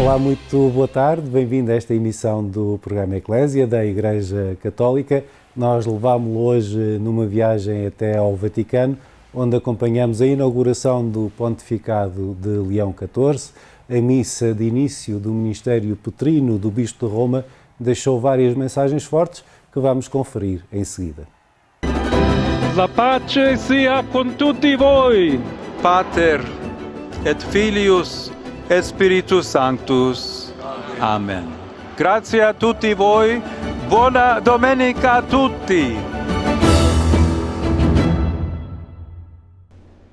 Olá, muito boa tarde, bem-vindo a esta emissão do programa Eclésia da Igreja Católica. Nós levámo-lo hoje numa viagem até ao Vaticano, onde acompanhamos a inauguração do Pontificado de Leão XIV. A missa de início do ministério petrino do Bispo de Roma deixou várias mensagens fortes que vamos conferir em seguida. La pace sia con tutti voi. Pater et Filius et Spiritus Sanctus. Amen. Grazie a tutti voi. Buona domenica a tutti.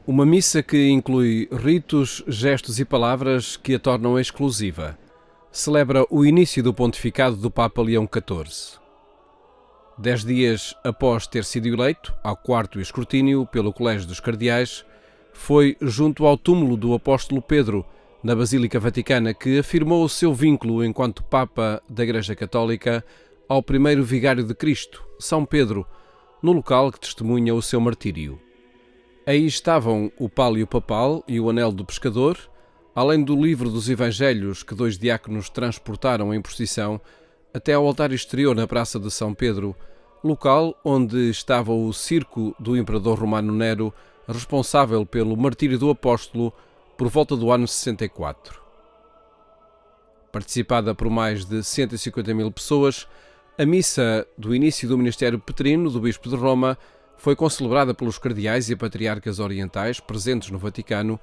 Uma missa que inclui ritos, gestos e palavras que a tornam exclusiva. Celebra o início do pontificado do Papa Leão XIV. 10 dias após ter sido eleito, ao quarto escrutínio pelo Colégio dos Cardeais, foi junto ao túmulo do apóstolo Pedro, na Basílica Vaticana, que afirmou o seu vínculo enquanto Papa da Igreja Católica ao primeiro vigário de Cristo, São Pedro, no local que testemunha o seu martírio. Aí estavam o pálio papal e o anel do pescador, além do livro dos Evangelhos que 2 diáconos transportaram em procissão até ao altar exterior na Praça de São Pedro, local onde estava o circo do imperador romano Nero, responsável pelo martírio do apóstolo por volta do ano 64. Participada por mais de 150 mil pessoas, a missa do início do ministério petrino do Bispo de Roma foi concelebrada pelos cardeais e patriarcas orientais presentes no Vaticano,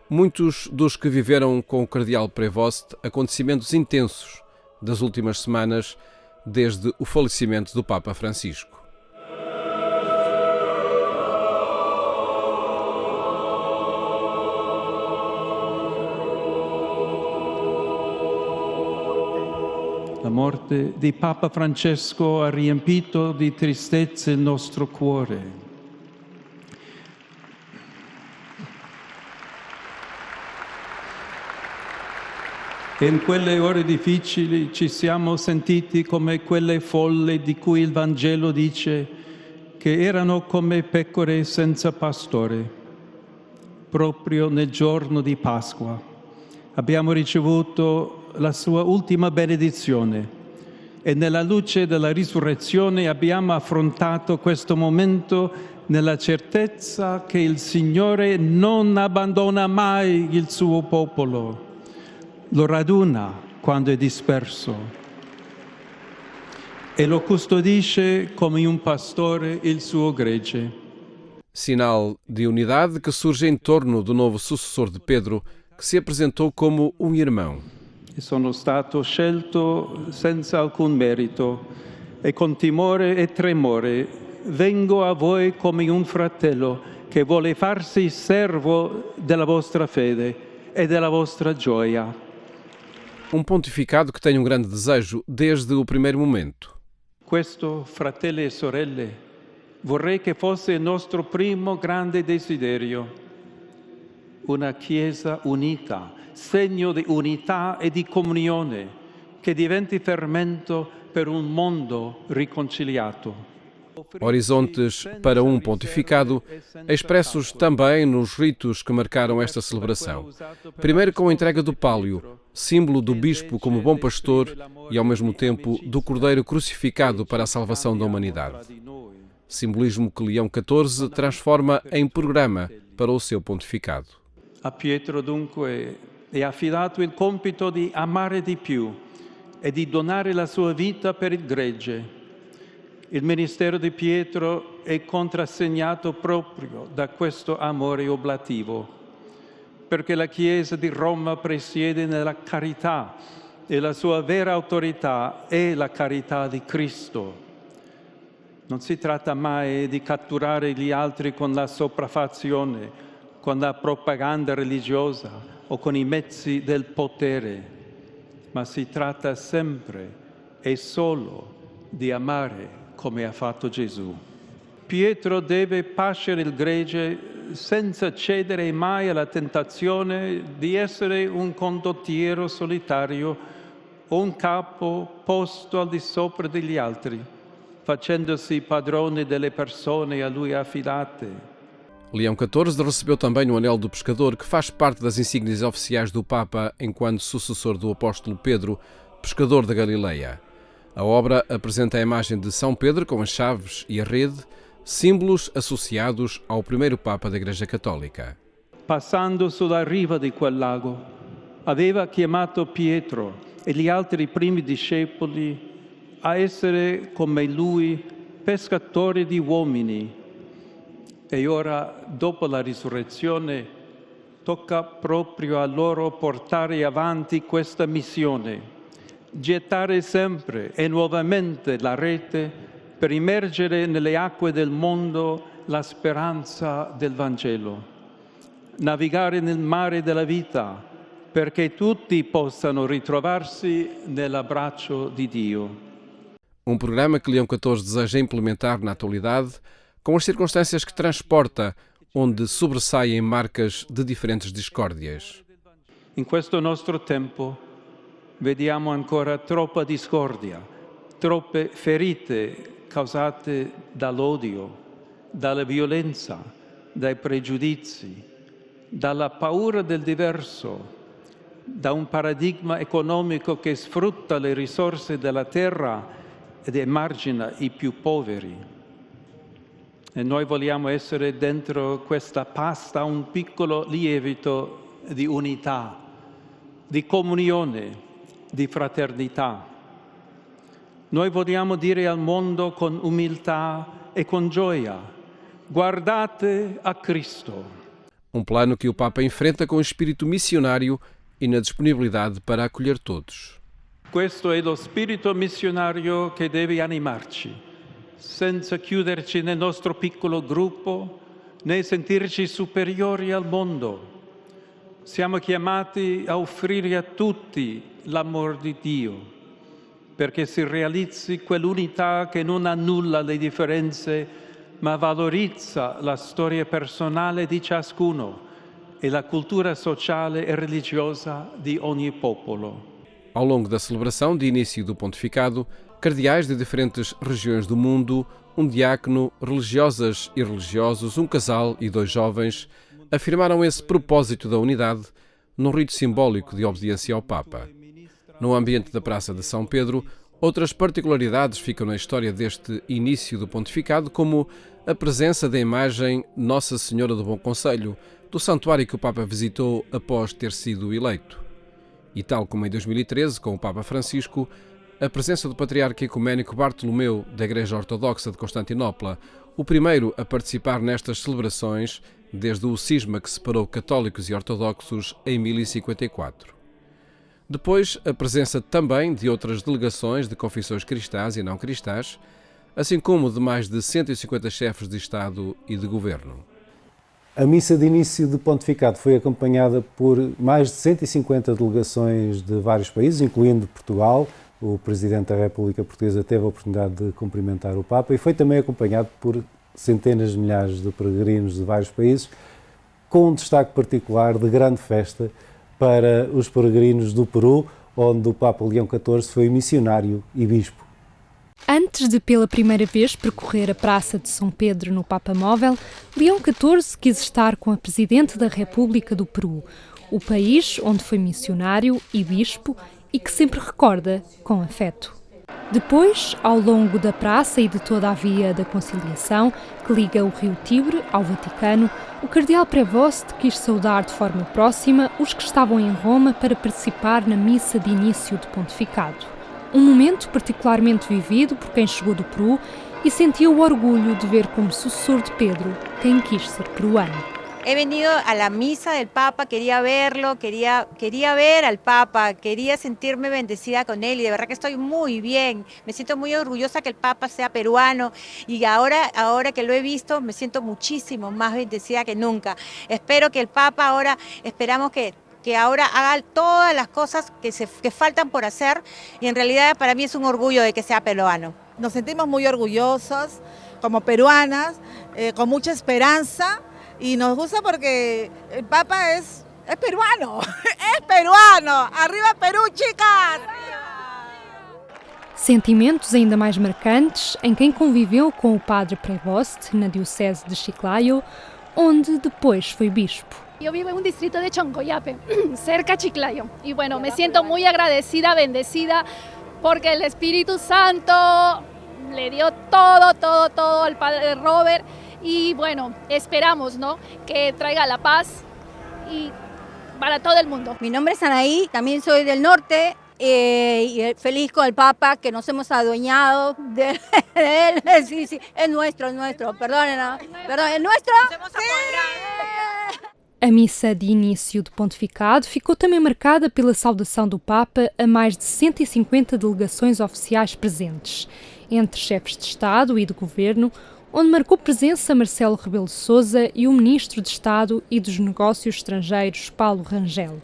muitos dos que viveram com o cardeal Prevost acontecimentos intensos das últimas semanas, desde o falecimento do Papa Francisco. La morte di Papa Francesco ha riempito di tristezza il nostro cuore. E in quelle ore difficili ci siamo sentiti come quelle folle di cui il Vangelo dice che erano come pecore senza pastore. Proprio nel giorno di Pasqua abbiamo ricevuto la sua ultima benedizione e nella luce della risurrezione abbiamo affrontato questo momento nella certezza che il Signore non abbandona mai il suo popolo. Lo raduna quando è disperso e lo custodisce come un pastore il suo gregge. Sinal de unidade que surge em torno do novo sucessor de Pedro, que se apresentou como um irmão. Sono stato scelto senza alcun merito e con timore e tremore vengo a voi come un fratello che vuole farsi servo della vostra fede e della vostra gioia. Um pontificado que tem um grande desejo desde o primeiro momento. Questo, fratelli e sorelle, vorrei che fosse il nostro primo grande desiderio. Una Chiesa unita, segno di unità e di comunione, che diventi fermento per un mondo riconciliato. Horizontes para um pontificado, expressos também nos ritos que marcaram esta celebração. Primeiro com a entrega do pálio, símbolo do bispo como bom pastor e ao mesmo tempo do cordeiro crucificado para a salvação da humanidade. Simbolismo que Leão XIV transforma em programa para o seu pontificado. A Pietro dunque è affidato il compito di amare di più e di donare la sua vita per il gregge. Il ministero di Pietro è contrassegnato proprio da questo amore oblativo, perché la Chiesa di Roma presiede nella carità e la sua vera autorità è la carità di Cristo. Non si tratta mai di catturare gli altri con la sopraffazione, con la propaganda religiosa o con i mezzi del potere, ma si tratta sempre e solo di amare come ha fatto Gesù. Pietro deve pascere il gregge senza cedere mai alla tentazione di essere un condottiero solitario o un capo posto al di sopra degli altri, facendosi padrone delle persone a lui affidate. Leão XIV recebeu também o Anel do Pescador, que faz parte das insígnias oficiais do Papa enquanto sucessor do apóstolo Pedro, pescador da Galileia. A obra apresenta a imagem de São Pedro com as chaves e a rede, símbolos associados ao primeiro Papa da Igreja Católica. Passando sulla riva di quel lago, aveva chiamato Pietro e gli altri primi discepoli a essere come lui pescatori di uomini. E ora, dopo la risurrezione, tocca proprio a loro portare avanti questa missione, gettare sempre e nuovamente la rete per immergere nelle acque del mondo la speranza del Vangelo. Navigare nel mare della vita perché tutti possano ritrovarsi nell'abbraccio di Dio. Um programa que Leão XIV deseja implementar na atualidade com as circunstâncias que transporta, onde sobressaem marcas de diferentes discórdias. In questo nostro tempo vediamo ancora troppa discordia, troppe ferite causate dall'odio, dalla violenza, dai pregiudizi, dalla paura del diverso, da un paradigma economico che sfrutta le risorse della terra ed emargina i più poveri. E noi vogliamo essere dentro questa pasta un piccolo lievito di unità, di comunione, di fraternità. Noi vogliamo dire al mondo con umiltà e con gioia: guardate a Cristo. Um plano que o Papa enfrenta com espírito missionário e na disponibilidade para acolher todos. Questo è lo spirito missionario che deve animarci, senza chiuderci nel nostro piccolo gruppo, né sentirci superiori al mondo. Siamo chiamati a offrire a tutti l'amor di Dio, perché si realizzi quell'unità che non annulla le differenze, ma valorizza la storia personale di ciascuno e la cultura sociale e religiosa di ogni popolo. Ao longo da celebração de início do pontificado, cardeais de diferentes regiões do mundo, um diácono, religiosas e religiosos, um casal e 2 jovens, afirmaram esse propósito da unidade num rito simbólico de obediência ao Papa. No ambiente da Praça de São Pedro, outras particularidades ficam na história deste início do pontificado, como a presença da imagem Nossa Senhora do Bom Conselho, do santuário que o Papa visitou após ter sido eleito. E tal como em 2013, com o Papa Francisco, a presença do Patriarca Ecuménico Bartolomeu da Igreja Ortodoxa de Constantinopla, o primeiro a participar nestas celebrações desde o cisma que separou católicos e ortodoxos em 1054. Depois, a presença também de outras delegações de confissões cristãs e não cristãs, assim como de mais de 150 chefes de Estado e de Governo. A missa de início do pontificado foi acompanhada por mais de 150 delegações de vários países, incluindo Portugal. O Presidente da República Portuguesa teve a oportunidade de cumprimentar o Papa e foi também acompanhado por centenas de milhares de peregrinos de vários países, com um destaque particular de grande festa para os peregrinos do Peru, onde o Papa Leão XIV foi missionário e bispo. Antes de pela primeira vez percorrer a Praça de São Pedro no Papa Móvel, Leão XIV quis estar com a Presidente da República do Peru, o país onde foi missionário e bispo e que sempre recorda com afeto. Depois, ao longo da praça e de toda a via da Conciliação, que liga o Rio Tibre ao Vaticano, o cardeal Prevost quis saudar de forma próxima os que estavam em Roma para participar na missa de início do pontificado. Um momento particularmente vivido por quem chegou do Peru e sentiu o orgulho de ver como sucessor de Pedro quem quis ser peruano. He venido a la misa del Papa, quería verlo, quería ver al Papa, quería sentirme bendecida con él y de verdad que estoy muy bien. Me siento muy orgullosa que el Papa sea peruano y ahora que lo he visto me siento muchísimo más bendecida que nunca. Espero que el Papa ahora, esperamos que ahora haga todas las cosas que faltan por hacer y en realidad para mí es un orgullo de que sea peruano. Nos sentimos muy orgullosas como peruanas, con mucha esperanza. Y nos gusta porque el Papa es peruano, es peruano. ¡Arriba Perú, chicas! Sentimentos ainda mais marcantes em quem conviveu com o padre Prevost na diocese de Chiclayo, onde depois foi bispo. Yo vivo en un distrito de Choncoyape, cerca a Chiclayo. Y bueno, me siento muy agradecida, bendecida, porque el Espíritu Santo le dio todo al Padre Robert. Y bueno, esperamos, ¿no?, que traiga la paz y para todo el mundo. Mi nombre es Anaí, también soy del norte. Y feliz con el Papa, que nos hemos adueñado de él. Sí, es nuestro, perdón, es nuestro. A missa de início do pontificado ficou também marcada pela saudação do Papa a mais de 150 delegações oficiais presentes, entre chefes de Estado e de Governo, onde marcou presença Marcelo Rebelo de Sousa e o Ministro de Estado e dos Negócios Estrangeiros, Paulo Rangel.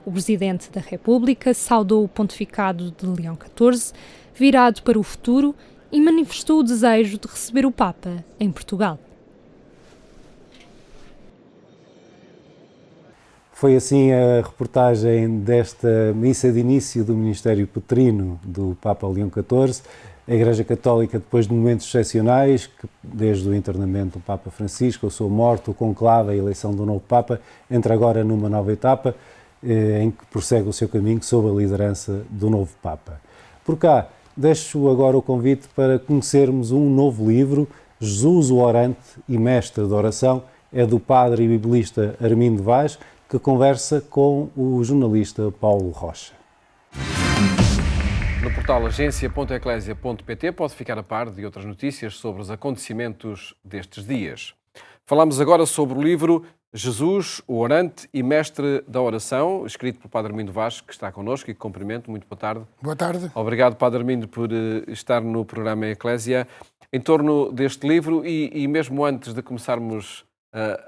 O Presidente da República saudou o pontificado de Leão XIV, virado para o futuro, e manifestou o desejo de receber o Papa em Portugal. Foi assim a reportagem desta missa de início do Ministério Petrino do Papa Leão XIV. A Igreja Católica, depois de momentos excepcionais, que desde o internamento do Papa Francisco, a sua morte, o conclave, a eleição do novo Papa, entra agora numa nova etapa, em que prossegue o seu caminho sob a liderança do novo Papa. Por cá, deixo agora o convite para conhecermos um novo livro, Jesus o Orante e Mestre da Oração, é do padre e biblista Armindo Vaz, que conversa com o jornalista Paulo Rocha. No portal agência.eclesia.pt pode ficar a par de outras notícias sobre os acontecimentos destes dias. Falamos agora sobre o livro Jesus, o Orante e Mestre da Oração, escrito pelo Padre Armindo Vaz, que está connosco e que cumprimento. Muito boa tarde. Boa tarde. Obrigado, Padre Armindo, por estar no programa Eclésia. Em torno deste livro, e mesmo antes de começarmos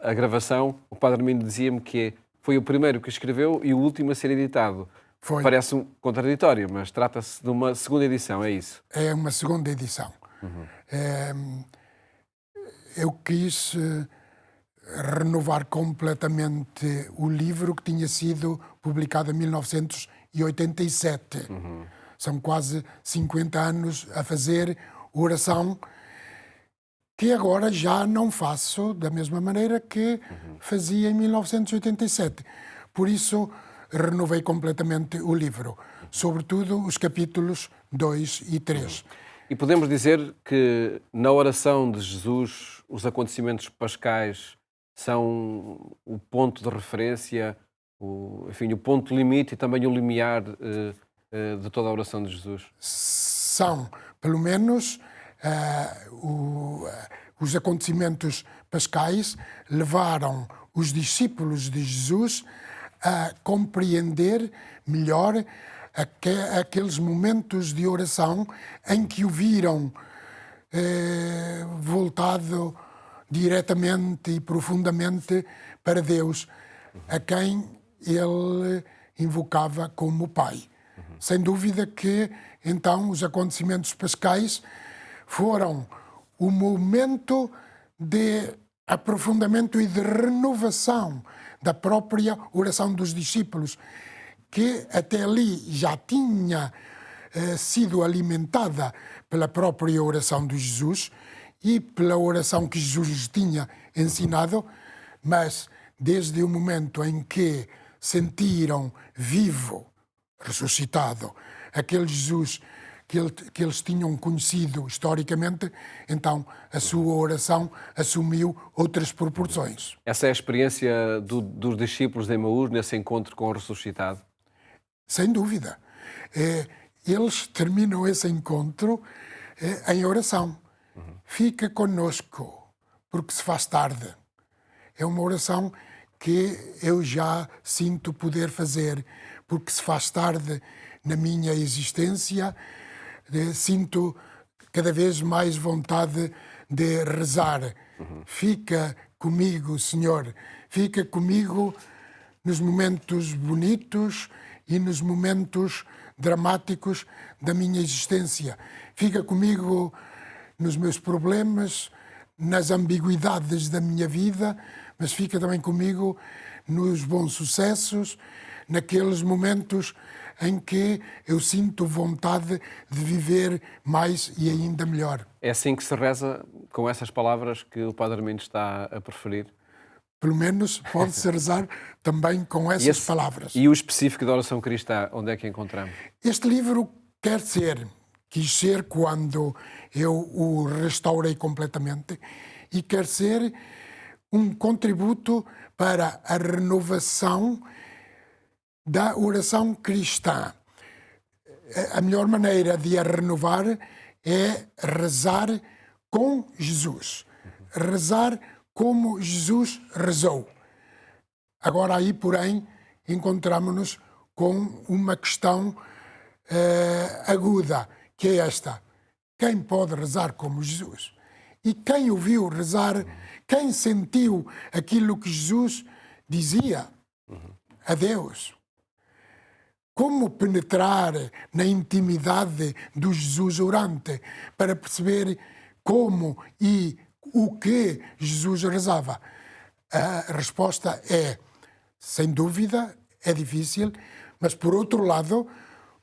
a gravação, o Padre Armindo dizia-me que foi o primeiro que escreveu e o último a ser editado. Foi. Parece contraditório, mas trata-se de uma segunda edição, é isso? É uma segunda edição. Eu quis renovar completamente o livro que tinha sido publicado em 1987. São quase 50 anos a fazer oração, que agora já não faço da mesma maneira que fazia em 1987. Por isso, renovei completamente o livro, sobretudo os capítulos 2 e 3. E podemos dizer que na oração de Jesus os acontecimentos pascais são o ponto de referência, o ponto limite e também o limiar de toda a oração de Jesus? São, pelo menos, os acontecimentos pascais levaram os discípulos de Jesus a compreender melhor aqueles momentos de oração em que o viram voltado diretamente e profundamente para Deus, a quem ele invocava como Pai. Sem dúvida que, então, os acontecimentos pascais foram o momento de aprofundamento e de renovação da própria oração dos discípulos, que até ali já tinha sido alimentada pela própria oração de Jesus e pela oração que Jesus lhes tinha ensinado, mas desde o momento em que sentiram vivo, ressuscitado, aquele Jesus que eles tinham conhecido historicamente, então a sua oração assumiu outras proporções. Essa é a experiência dos discípulos de Emaús nesse encontro com o ressuscitado? Sem dúvida. Eles terminam esse encontro em oração. Fica conosco, porque se faz tarde. É uma oração que eu já sinto poder fazer, porque se faz tarde na minha existência. Sinto cada vez mais vontade de rezar. Fica comigo, Senhor. Fica comigo nos momentos bonitos e nos momentos dramáticos da minha existência. Fica comigo nos meus problemas, nas ambiguidades da minha vida, mas fica também comigo nos bons sucessos, naqueles momentos em que eu sinto vontade de viver mais e ainda melhor. É assim que se reza, com essas palavras que o Padre Armindo está a preferir? Pelo menos pode-se rezar também com essas palavras. E o específico da oração cristã, onde é que encontramos? Este livro quis ser quando eu o restaurei completamente, e quer ser um contributo para a renovação da oração cristã. A melhor maneira de a renovar é rezar com Jesus. Rezar como Jesus rezou. Agora aí, porém, encontramos-nos com uma questão aguda, que é esta: quem pode rezar como Jesus? E quem ouviu rezar, quem sentiu aquilo que Jesus dizia a Deus? Como penetrar na intimidade do Jesus orante para perceber como e o que Jesus rezava? A resposta é, sem dúvida, é difícil, mas por outro lado,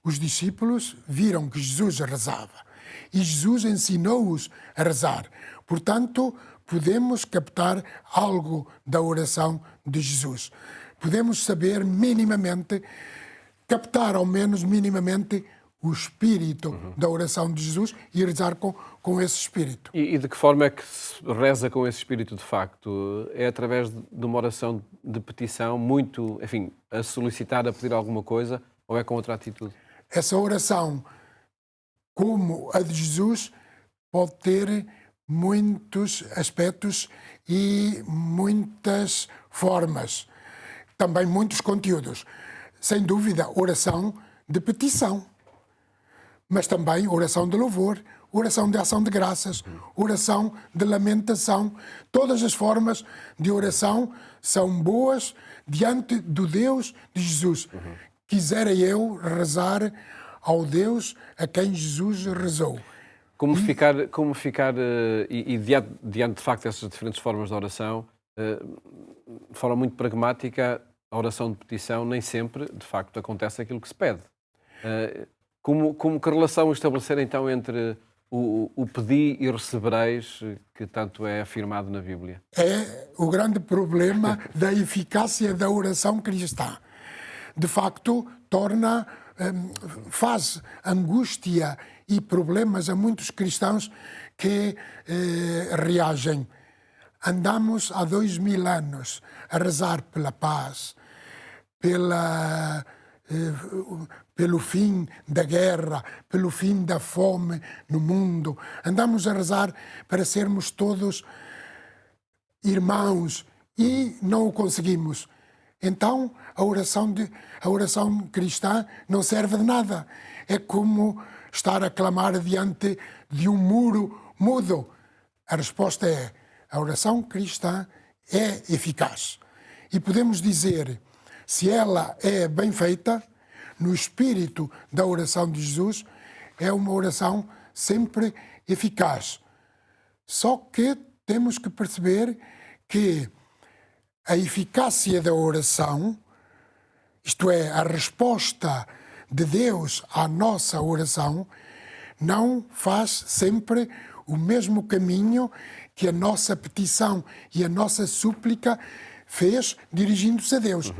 os discípulos viram que Jesus rezava e Jesus ensinou-os a rezar. Portanto, podemos captar algo da oração de Jesus. Podemos saber minimamente, captar ao menos minimamente o espírito da oração de Jesus e rezar com esse espírito. E de que forma é que se reza com esse espírito de facto? É através de uma oração de petição, muito, enfim, a solicitar, a pedir alguma coisa, ou é com outra atitude? Essa oração, como a de Jesus, pode ter muitos aspectos e muitas formas, também muitos conteúdos. Sem dúvida, oração de petição, mas também oração de louvor, oração de ação de graças, oração de lamentação. Todas as formas de oração são boas diante do Deus de Jesus. Quisera eu rezar ao Deus a quem Jesus rezou. Como ficar diante de facto dessas diferentes formas de oração, de forma muito pragmática, a oração de petição nem sempre, de facto, acontece aquilo que se pede. Que relação estabelecer então entre o pedir e recebereis, que tanto é afirmado na Bíblia? É o grande problema da eficácia da oração cristã. De facto, faz angústia e problemas a muitos cristãos que reagem. Andamos há 2000 anos a rezar pela paz, pelo fim da guerra, pelo fim da fome no mundo. Andamos a rezar para sermos todos irmãos e não o conseguimos. Então, a oração cristã não serve de nada. É como estar a clamar diante de um muro mudo. A resposta é: a oração cristã é eficaz. E podemos dizer, se ela é bem feita, no espírito da oração de Jesus, é uma oração sempre eficaz. Só que temos que perceber que a eficácia da oração, isto é, a resposta de Deus à nossa oração, não faz sempre o mesmo caminho que a nossa petição e a nossa súplica fez dirigindo-se a Deus.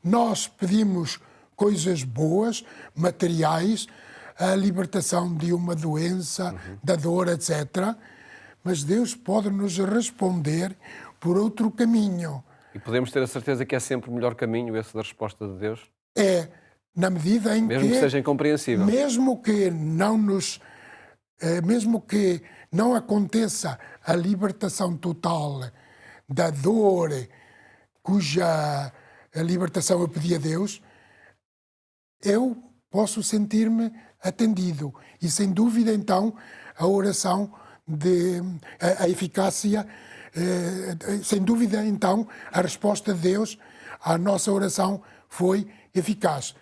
Nós pedimos coisas boas, materiais, a libertação de uma doença, da dor, etc. Mas Deus pode nos responder por outro caminho. E podemos ter a certeza que é sempre o melhor caminho esse da resposta de Deus? É, na medida em mesmo que seja incompreensível. Mesmo que não aconteça a libertação total da dor, cuja a libertação eu pedi a Deus, eu posso sentir-me atendido. E sem dúvida, então, a oração, a eficácia, sem dúvida, então, a resposta de Deus à nossa oração foi eficaz.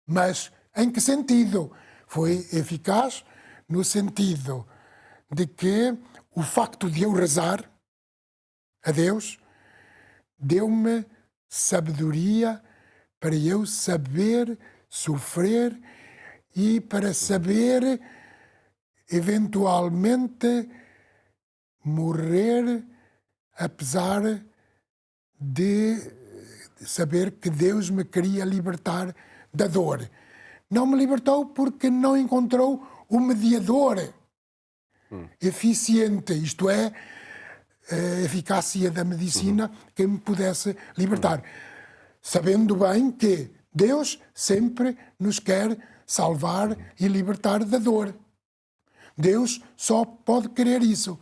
Mas em que sentido? Foi eficaz no sentido de que o facto de eu rezar a Deus deu-me sabedoria para eu saber sofrer e para saber eventualmente morrer apesar de saber que Deus me queria libertar da dor. Não me libertou porque não encontrou o mediador eficiente, isto é, a eficácia da medicina que me pudesse libertar. Sabendo bem que Deus sempre nos quer salvar e libertar da dor. Deus só pode querer isso.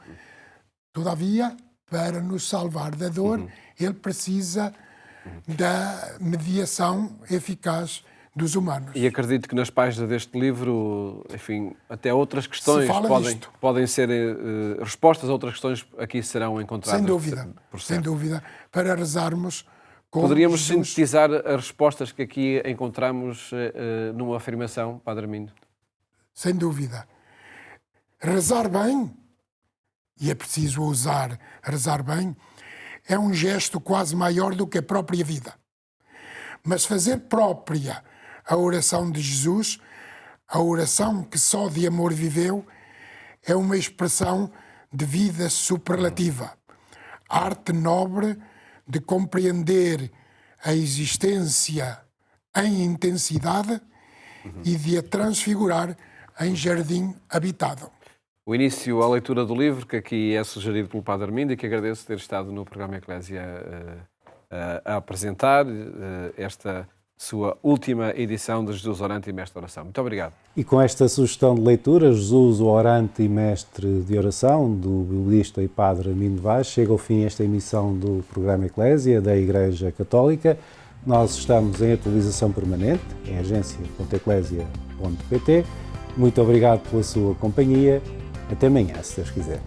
Todavia, para nos salvar da dor, Ele precisa da mediação eficaz dos humanos. E acredito que nas páginas deste livro, enfim, até outras questões podem ser respostas a outras questões aqui serão encontradas. Sem dúvida, para rezarmos com Poderíamos Jesus. sintetizar as respostas que aqui encontramos numa afirmação, Padre Armindo? Sem dúvida. Rezar bem, e é preciso ousar rezar bem, é um gesto quase maior do que a própria vida. Mas fazer própria a oração de Jesus, a oração que só de amor viveu, é uma expressão de vida superlativa. Arte nobre de compreender a existência em intensidade e de a transfigurar em jardim habitado. O início à leitura do livro, que aqui é sugerido pelo Padre Armindo e que agradeço ter estado no programa Eclésia a apresentar esta sua última edição de Jesus Orante e Mestre de Oração. Muito obrigado. E com esta sugestão de leitura, Jesus, o Orante e Mestre de Oração, do biblista e Padre Armindo Vaz, chega ao fim esta emissão do programa Eclésia da Igreja Católica. Nós estamos em atualização permanente em agência.eclésia.pt. Muito obrigado pela sua companhia. Até amanhã, se Deus quiser.